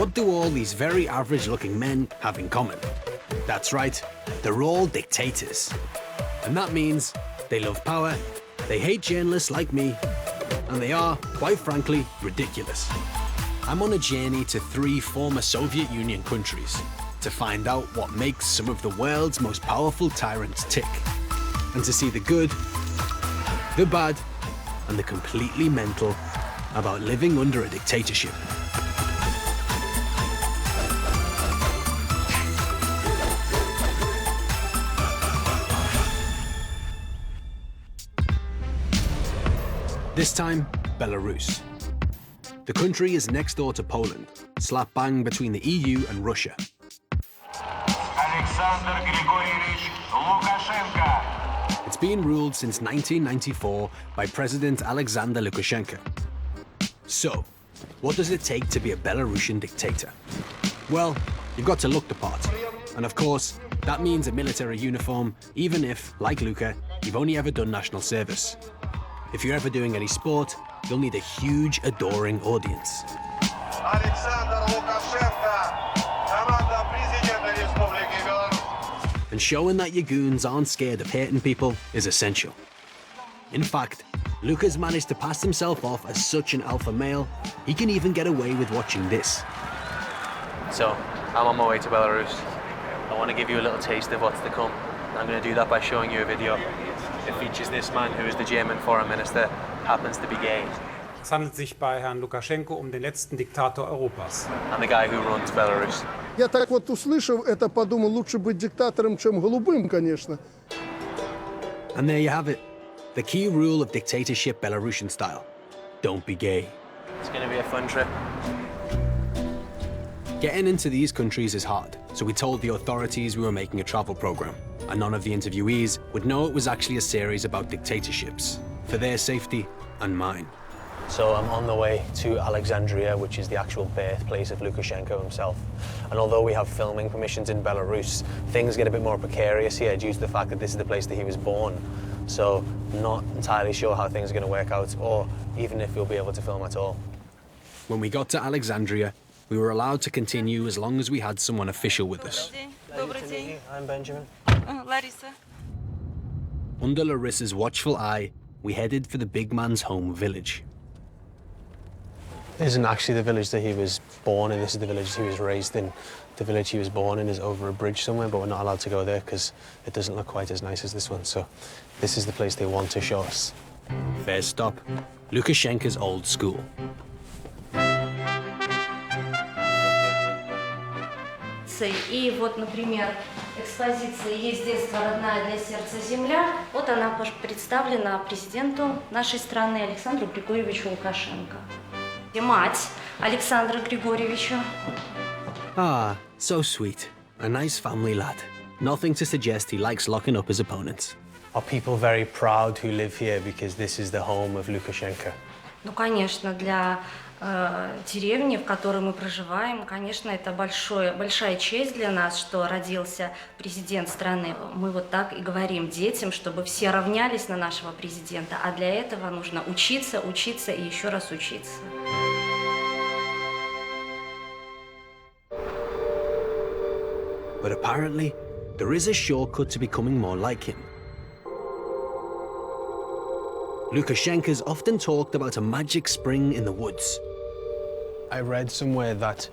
What do all these very average-looking men have in common? That's right, they're all dictators. And that means they love power, they hate journalists like me, and they are, quite frankly, ridiculous. I'm on a journey to 3 former Soviet Union countries to find out what makes some of the world's most powerful tyrants tick, and to see the good, the bad, and the completely mental about living under a dictatorship. This time, Belarus. The country is next door to Poland, slap bang between the EU and Russia. It's been ruled since 1994 by President Alexander Lukashenko. So, what does it take to be a Belarusian dictator? Well, you've got to look the part. And of course, that means a military uniform, even if, like Luka, you've only ever done national service. If you're ever doing any sport, you'll need a huge, adoring audience. And showing that your goons aren't scared of hurting people is essential. In fact, Luka's managed to pass himself off as such an alpha male, he can even get away with watching this. So, I'm on my way to Belarus. I want to give you a little taste of what's to come. I'm going to do that by showing you a video. It features this man who is the German foreign minister, happens to be gay. Es handelt sich bei Herrn Lukaschenko den letzten Diktator Europas. And the guy who runs Belarus. Я так вот услышав это, подумал, лучше быть диктатором, чем голубым, конечно. And there you have it. The key rule of dictatorship Belarusian style. Don't be gay. It's going to be a fun trip. Getting into these countries is hard, so we told the authorities we were making a travel program, and none of the interviewees would know it was actually a series about dictatorships, for their safety and mine. So I'm on the way to Alexandria, which is the actual birthplace of Lukashenko himself. And although we have filming permissions in Belarus, things get a bit more precarious here due to the fact that this is the place that he was born. So not entirely sure how things are going to work out, or even if we'll be able to film at all. When we got to Alexandria, we were allowed to continue as long as we had someone official with us. Добрый день. I'm Benjamin. Larissa. Under Larissa's watchful eye, we headed for the big man's home village. This isn't actually the village that he was born in, this is the village he was raised in. The village he was born in is over a bridge somewhere, but we're not allowed to go there because it doesn't look quite as nice as this one. So this is the place they want to show us. First stop, Lukashenko's old school. И вот, например, экспозиция «Есть детство, родная для сердца земля». Вот она представлена президенту нашей страны Александру Григорьевичу Лукашенко. И мать Александра Григорьевича. Ah, so sweet. A nice family lad. Nothing to suggest he likes locking up his opponents. Are people very proud who live here because this is the home of Lukashenko? Ну, конечно, для деревни, в которой мы проживаем, конечно, это большая честь для нас, что родился президент страны. Мы вот так и говорим детям, чтобы все равнялись на нашего президента, а для этого нужно учиться, учиться и еще раз учиться. But apparently, there is a shortcut to becoming more like him. Lukashenko's often talked about a magic spring in the woods. I read somewhere that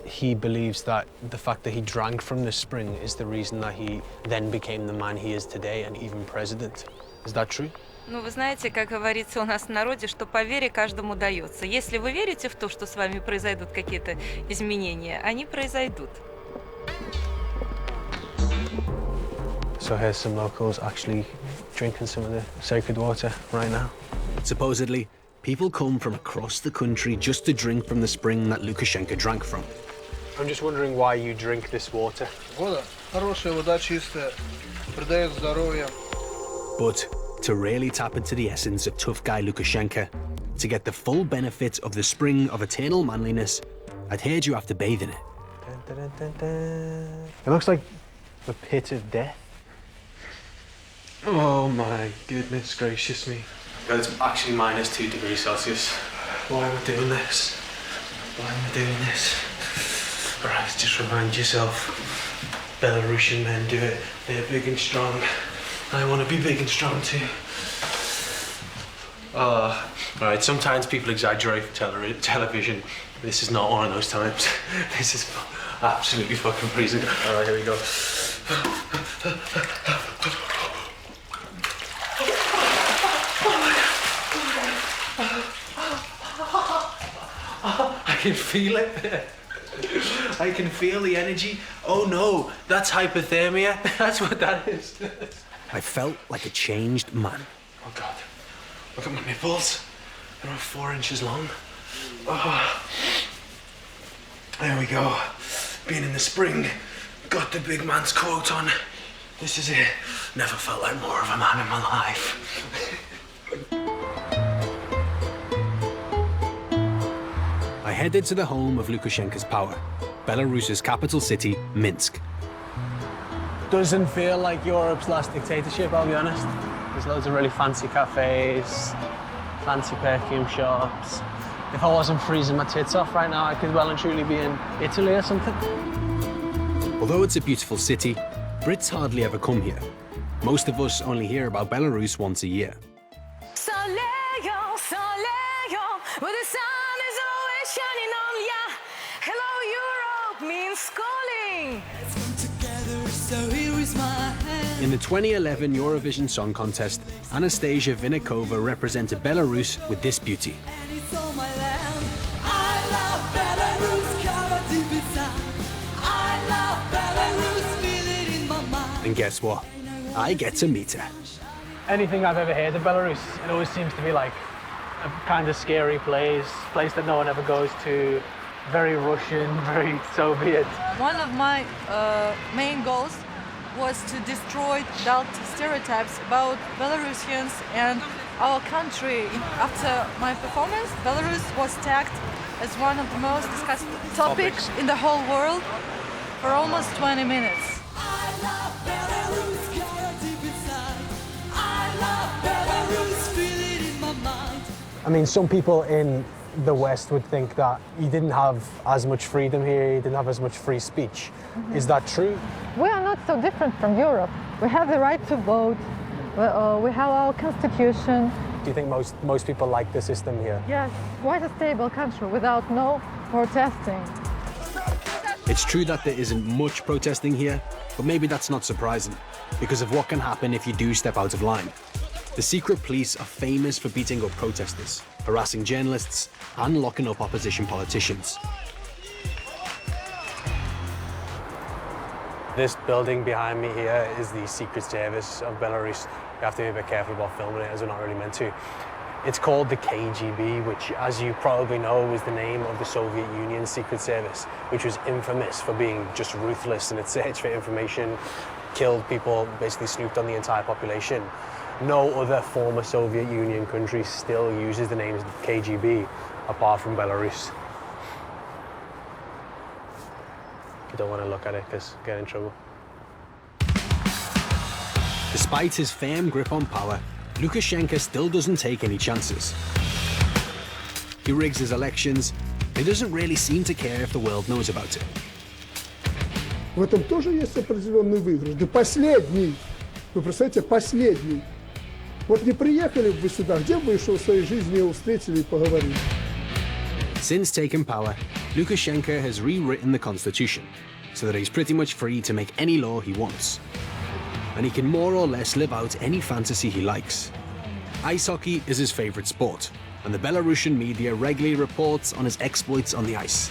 he believes that the fact that he drank from the spring is the reason that he then became the man he is today and even president. Is that true? Ну, вы знаете, как говорится у нас в народе, что по вере каждому дается. Если вы верите в то, что с вами произойдут какие-то изменения, они произойдут. So here's some locals actually drinking some of the sacred water right now. Supposedly, people come from across the country just to drink from the spring that Lukashenko drank from. I'm just wondering why you drink this water. Вода, хорошая вода, чистая, придает здоровье. But to really tap into the essence of tough guy Lukashenko, to get the full benefit of the spring of eternal manliness, I'd heard you have to bathe in it. Dun, dun, dun, dun. It looks like the pit of death. Oh my goodness gracious me. It's actually -2 degrees Celsius. Why am I doing this? Why am I doing this? All right, just remind yourself, Belarusian men do it. They're big and strong. I want to be big and strong too. All right, sometimes people exaggerate for television. This is not one of those times. This is absolutely fucking freezing. All right, here we go. I can feel it. I can feel the energy. Oh no, that's hypothermia. That's what that is. I felt like a changed man. Oh God, look at my nipples. They're about 4 inches long. Oh. There we go. Being in the spring, got the big man's coat on. This is it. Never felt like more of a man in my life. I headed to the home of Lukashenko's power, Belarus's capital city, Minsk. Doesn't feel like Europe's last dictatorship, I'll be honest. There's loads of really fancy cafes, fancy perfume shops. If I wasn't freezing my tits off right now, I could well and truly be in Italy or something. Although it's a beautiful city, Brits hardly ever come here. Most of us only hear about Belarus once a year. Soleil, soleil, where the sun is always shining on ya. Hello Europe means calling. In the 2011 Eurovision Song Contest, Anastasia represented Belarus with this beauty. And guess what? I get to meet her. Anything I've ever heard of Belarus, it always seems to be like a kind of scary place that no one ever goes to. Very Russian, very Soviet. One of my main goals was to destroy adult stereotypes about Belarusians and our country. After my performance, Belarus was tagged as one of the most discussed topics in the whole world for almost 20 minutes. I mean, some people in the West would think that you didn't have as much freedom here, you didn't have as much free speech. Is that true? We are not so different from Europe. We have the right to vote, we have our constitution. Do you think most people like the system here? Yes, quite a stable country without no protesting. It's true that there isn't much protesting here, but maybe that's not surprising, because of what can happen if you do step out of line. The secret police are famous for beating up protesters, harassing journalists, and locking up opposition politicians. This building behind me here is the Secret Service of Belarus. You have to be a bit careful about filming it, as we're not really meant to. It's called the KGB, which, as you probably know, was the name of the Soviet Union's Secret Service, which was infamous for being just ruthless in its search for information, killed people, basically snooped on the entire population. No other former Soviet Union country still uses the name KGB, apart from Belarus. I don't want to look at it, because I get in trouble. Despite his firm grip on power, Lukashenko still doesn't take any chances. He rigs his elections, and he doesn't really seem to care if the world knows about it. В этом тоже есть определенный выигрыш. Да последний. Вы представляете, последний. Вот не приехали бы вы сюда, где бы еще в своей жизни его встретили и поговорили? Since taking power, Lukashenko has rewritten the constitution so that he's pretty much free to make any law he wants. And he can more or less live out any fantasy he likes. Ice hockey is his favorite sport, and the Belarusian media regularly reports on his exploits on the ice.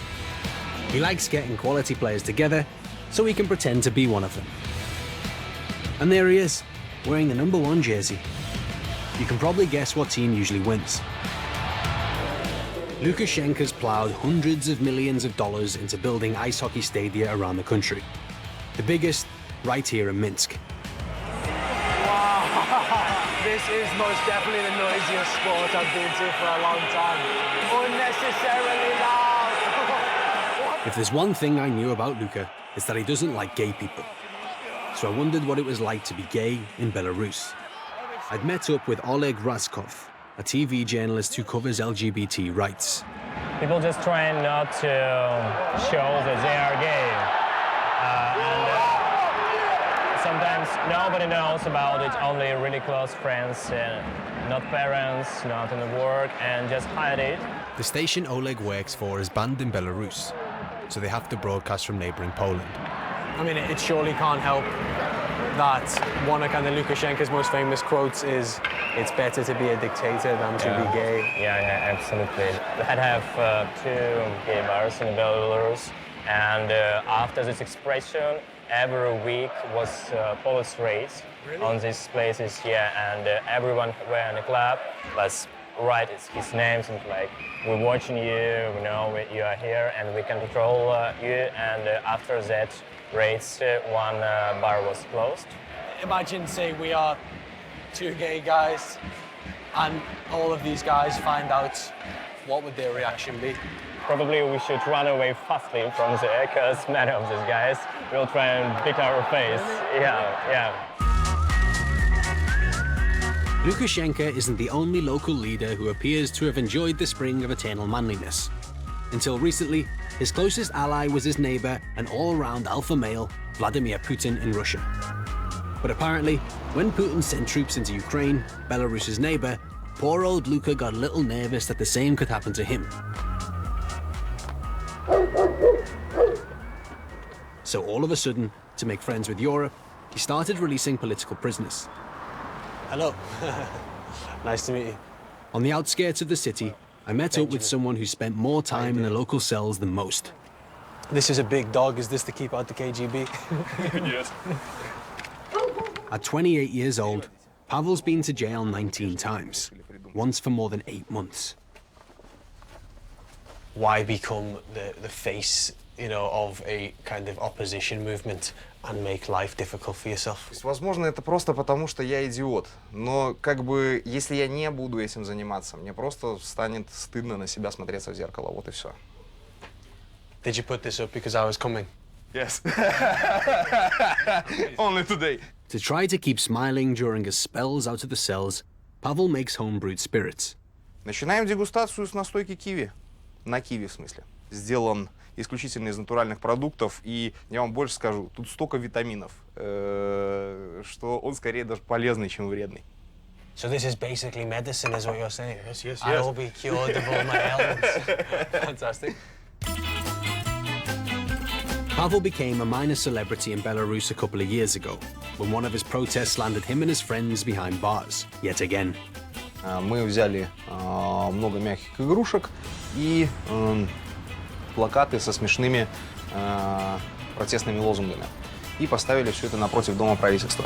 He likes getting quality players together so he can pretend to be one of them. And there he is, wearing the #1 jersey. You can probably guess what team usually wins. Lukashenko's ploughed hundreds of millions of dollars into building ice hockey stadia around the country. The biggest, right here in Minsk. Wow, this is most definitely the noisiest sport I've been to for a long time. Unnecessarily loud. If there's one thing I knew about Luka, it's that he doesn't like gay people. So I wondered what it was like to be gay in Belarus. I'd met up with Oleg Raskov, a TV journalist who covers LGBT rights. People just trying not to show that they are gay. Sometimes nobody knows about it, only really close friends, not parents, not in the work, and just hide it. The station Oleg works for is banned in Belarus, so they have to broadcast from neighbouring Poland. I mean, it surely can't help that one of kind of Lukashenko's most famous quotes is, "It's better to be a dictator than to be gay." Yeah, absolutely. We have 2.Belarus in Belarus, and after this expression, every week was police raids on these places here, and everyone who were in the club was write his names and like, we're watching you, we know you are here, and we can control you. And after that raids, one bar was closed. Imagine saying we are two gay guys, and all of these guys find out. What would their reaction be? Probably we should run away fastly from there, because many of these guys will try and beat our face. Yeah. Lukashenko isn't the only local leader who appears to have enjoyed the spring of eternal manliness. Until recently, his closest ally was his neighbour and all-round alpha male, Vladimir Putin in Russia. But apparently, when Putin sent troops into Ukraine, Belarus's neighbour, poor old Luka got a little nervous that the same could happen to him. So all of a sudden, to make friends with Europe, he started releasing political prisoners. Hello. Nice to meet you. On the outskirts of the city, I met up with someone who spent more time in the local cells than most. This is a big dog. Is this to keep out the KGB? Yes. At 28 years old, Pavel's been to jail 19 times, once for more than 8 months. Why become the face, of a kind of opposition movement and make life difficult for yourself? Возможно, это просто потому, что я идиот. Но если я не буду этим заниматься, мне просто станет стыдно на себя смотреться в зеркало. Вот и все. Did you put this up because I was coming? Yes. Only today. To try to keep smiling during his spells out of the cells, Pavel makes homebrewed spirits. Начинаем дегустацию с настойки киви. На киви, в смысле. Сделан исключительно из натуральных продуктов, и я вам больше скажу, тут столько витаминов, что он скорее даже полезный, чем вредный. So this is basically medicine, is what you're saying? Yes. I will be cured of all my ailments. Fantastic. Pavel became a minor celebrity in Belarus a couple of years ago, when one of his protests landed him and his friends behind bars, yet again. Мы взяли много мягких игрушек и плакаты со смешными протестными лозунгами. И поставили все это напротив Дома правительства.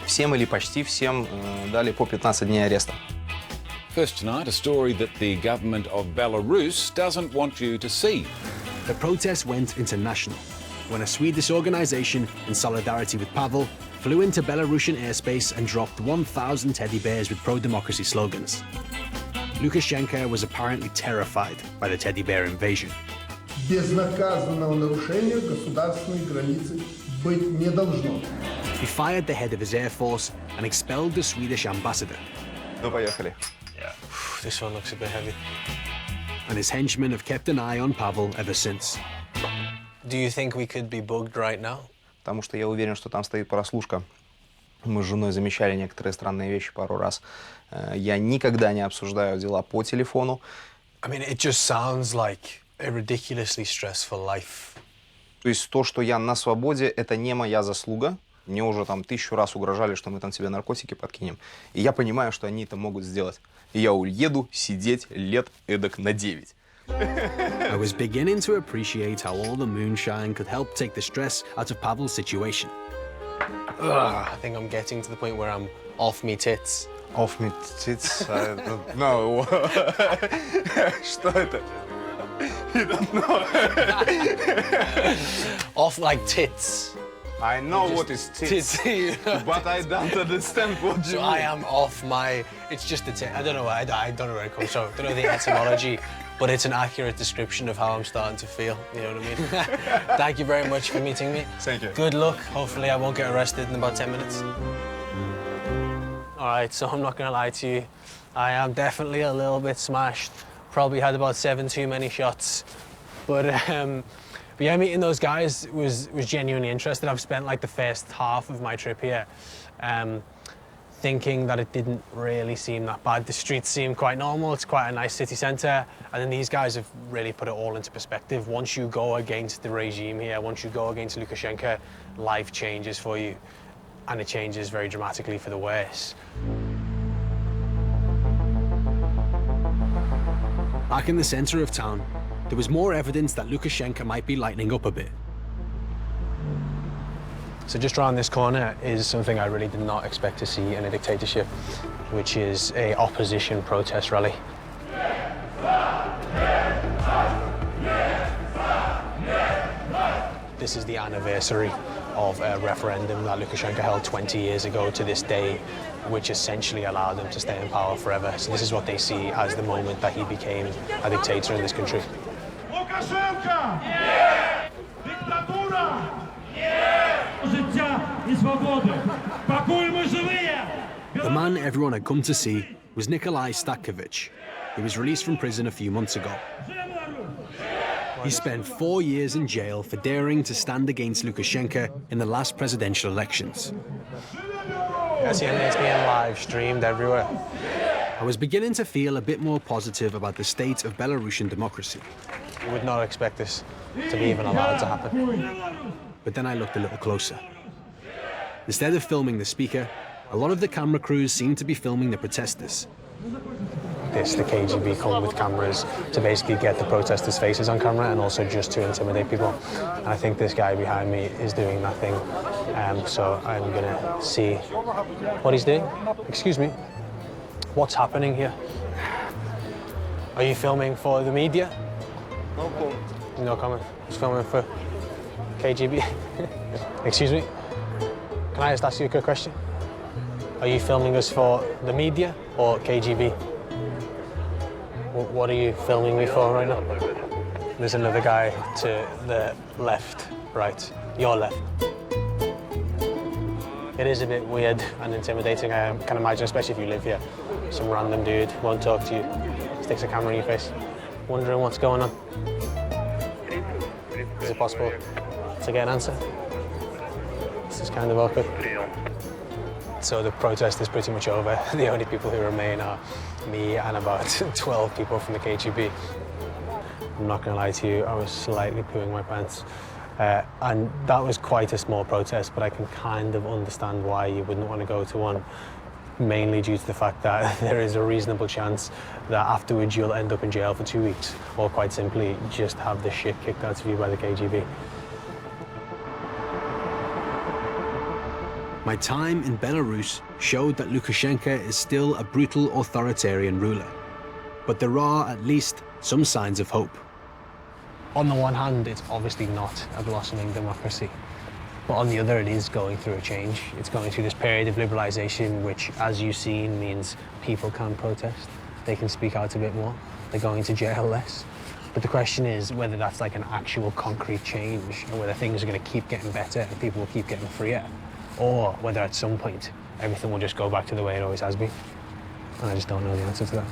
Всем или почти всем дали по 15 дней ареста. First tonight, a story that the government of Belarus doesn't want you to see. The protest went international when a Swedish organisation, in solidarity with Pavel, flew into Belarusian airspace and dropped 1,000 teddy bears with pro-democracy slogans. Lukashenko was apparently terrified by the teddy bear invasion. Безнаказанного нарушения государственной границы быть не должно. He fired the head of his air force and expelled the Swedish ambassador. Ну, поехали. Yeah. This one looks a bit heavy. And his henchmen have kept an eye on Pavel ever since. Do you think we could be bugged right now? Потому что я уверен, что там стоит прослушка. Мы с женой замечали некоторые странные вещи пару раз. Я никогда не обсуждаю дела по телефону. I mean, it just sounds like a ridiculously stressful life. То есть то, что я на свободе, это не моя заслуга. Мне уже там 1000 раз угрожали, что мы там тебе наркотики подкинем. И я понимаю, что они это могут сделать. И я уеду сидеть лет эдак на 9. I was beginning to appreciate how all the moonshine could help take the stress out of Pavel's situation. I think I'm getting to the point where I'm off me tits. Off me tits? No. Что это? You don't know. Off like tits. I know what is tits, but I don't understand what you mean. So I am off my... It's just a tit. I don't know. I don't know where it comes from. I don't know the etymology, but it's an accurate description of how I'm starting to feel. You know what I mean? Thank you very much for meeting me. Thank you. Good luck. Hopefully I won't get arrested in about 10 minutes. All right, so I'm not going to lie to you. I am definitely a little bit smashed. Probably had about 7 too many shots. But yeah, meeting those guys was genuinely interesting. I've spent like the first half of my trip here thinking that it didn't really seem that bad. The streets seem quite normal. It's quite a nice city centre. And then these guys have really put it all into perspective. Once you go against the regime here, once you go against Lukashenko, life changes for you. And it changes very dramatically for the worse. Back in the centre of town, there was more evidence that Lukashenko might be lightening up a bit. So just around this corner is something I really did not expect to see in a dictatorship, which is a opposition protest rally. This is the anniversary of a referendum that Lukashenko held 20 years ago to this day, which essentially allowed him to stay in power forever. So this is what they see as the moment that he became a dictator in this country. Lukashenko! Dictatura! The man everyone had come to see was Nikolai Statkevich. He was released from prison a few months ago. He spent 4 years in jail for daring to stand against Lukashenko in the last presidential elections. Yes, yeah, it's being live streamed everywhere. I was beginning to feel a bit more positive about the state of Belarusian democracy. You would not expect this to be even allowed to happen. But then I looked a little closer. Instead of filming the speaker, a lot of the camera crews seemed to be filming the protesters. The KGB come with cameras to basically get the protesters' faces on camera and also just to intimidate people. And I think this guy behind me is doing that thing. So I'm gonna see what he's doing. Excuse me, what's happening here? Are you filming for the media? No comment. No comment. He's filming for KGB. Excuse me, can I just ask you a quick question? Are you filming us for the media or KGB? What are you filming me for right now? There's another guy to the left, right, your left. It is a bit weird and intimidating, I can imagine, especially if you live here. Some random dude won't talk to you, sticks a camera in your face, wondering what's going on. Is it possible to get an answer? This is kind of awkward. So the protest is pretty much over. The only people who remain are me and about 12 people from the KGB. I'm not gonna lie to you, I was slightly pooing my pants. And that was quite a small protest, but I can kind of understand why you wouldn't want to go to one, mainly due to the fact that there is a reasonable chance that afterwards you'll end up in jail for 2 weeks, or quite simply just have the shit kicked out of you by the KGB. My time in Belarus showed that Lukashenko is still a brutal authoritarian ruler. But there are at least some signs of hope. On the one hand, it's obviously not a blossoming democracy. But on the other, it is going through a change. It's going through this period of liberalization, which, as you've seen, means people can protest. They can speak out a bit more. They're going to jail less. But the question is whether that's like an actual concrete change, or whether things are going to keep getting better and people will keep getting freer, or whether at some point everything will just go back to the way it always has been. And I just don't know the answer to that.